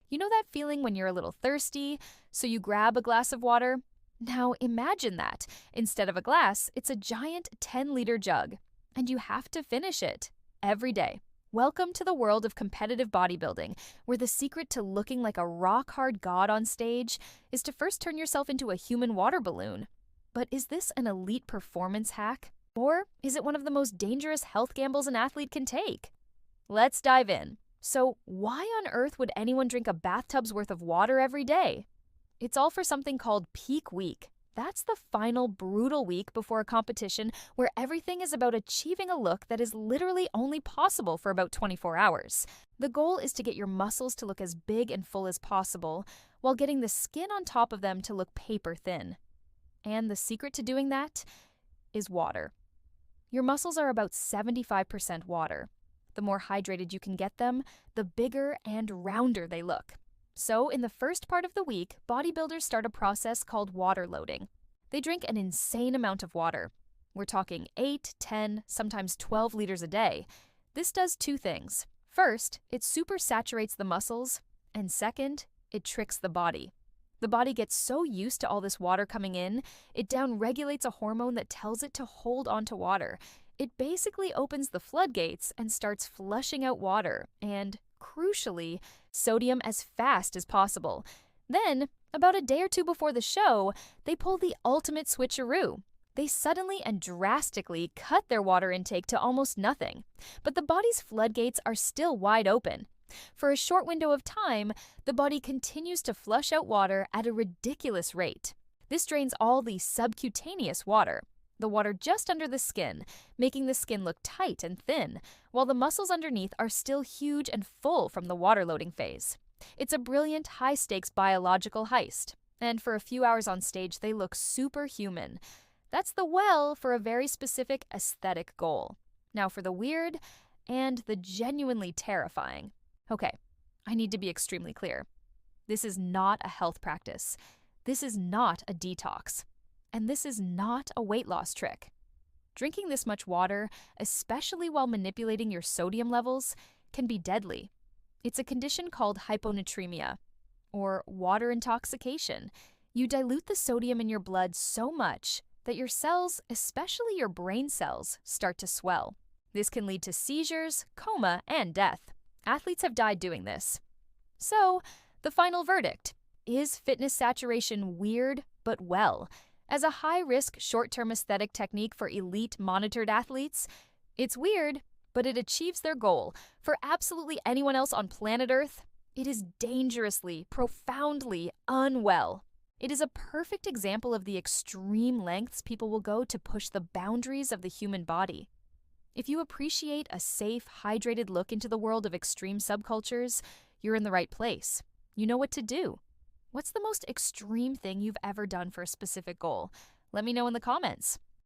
You know that feeling when you're a little thirsty, so you grab a glass of water? Now imagine that. Instead of a glass, it's a giant 10-liter jug, and you have to finish it every day. Welcome to the world of competitive bodybuilding, where the secret to looking like a rock-hard god on stage is to first turn yourself into a human water balloon. But is this an elite performance hack? Or is it one of the most dangerous health gambles an athlete can take? Let's dive in. So, why on earth would anyone drink a bathtub's worth of water every day? It's all for something called peak week. That's the final brutal week before a competition where everything is about achieving a look that is literally only possible for about 24 hours. The goal is to get your muscles to look as big and full as possible, while getting the skin on top of them to look paper thin. And the secret to doing that is water. Your muscles are about 75% water. The more hydrated you can get them, the bigger and rounder they look. So, in the first part of the week, bodybuilders start a process called water loading. They drink an insane amount of water. We're talking 8, 10, sometimes 12 liters a day. This does two things. First, it super-saturates the muscles, and second, it tricks the body. The body gets so used to all this water coming in, it downregulates a hormone that tells it to hold onto water. It basically opens the floodgates and starts flushing out water and, crucially, sodium as fast as possible. Then, about a day or two before the show, they pull the ultimate switcheroo. They suddenly and drastically cut their water intake to almost nothing. But the body's floodgates are still wide open. For a short window of time, the body continues to flush out water at a ridiculous rate. This drains all the subcutaneous water, the water just under the skin, making the skin look tight and thin, while the muscles underneath are still huge and full from the water loading phase. It's a brilliant, high-stakes biological heist, and for a few hours on stage they look superhuman. That's the well for a very specific aesthetic goal. Now for the weird and the genuinely terrifying. Okay, I need to be extremely clear. This is not a health practice. This is not a detox. And this is not a weight loss trick. Drinking this much water, especially while manipulating your sodium levels, can be deadly. It's a condition called hyponatremia, or water intoxication. You dilute the sodium in your blood so much that your cells, especially your brain cells, start to swell. This can lead to seizures, coma, and death. Athletes have died doing this. So, the final verdict: is fitness saturation weird but well? As a high-risk, short-term aesthetic technique for elite monitored athletes, it's weird, but it achieves their goal. For absolutely anyone else on planet Earth, it is dangerously, profoundly unwell. It is a perfect example of the extreme lengths people will go to push the boundaries of the human body. If you appreciate a safe, hydrated look into the world of extreme subcultures, you're in the right place. You know what to do. What's the most extreme thing you've ever done for a specific goal? Let me know in the comments.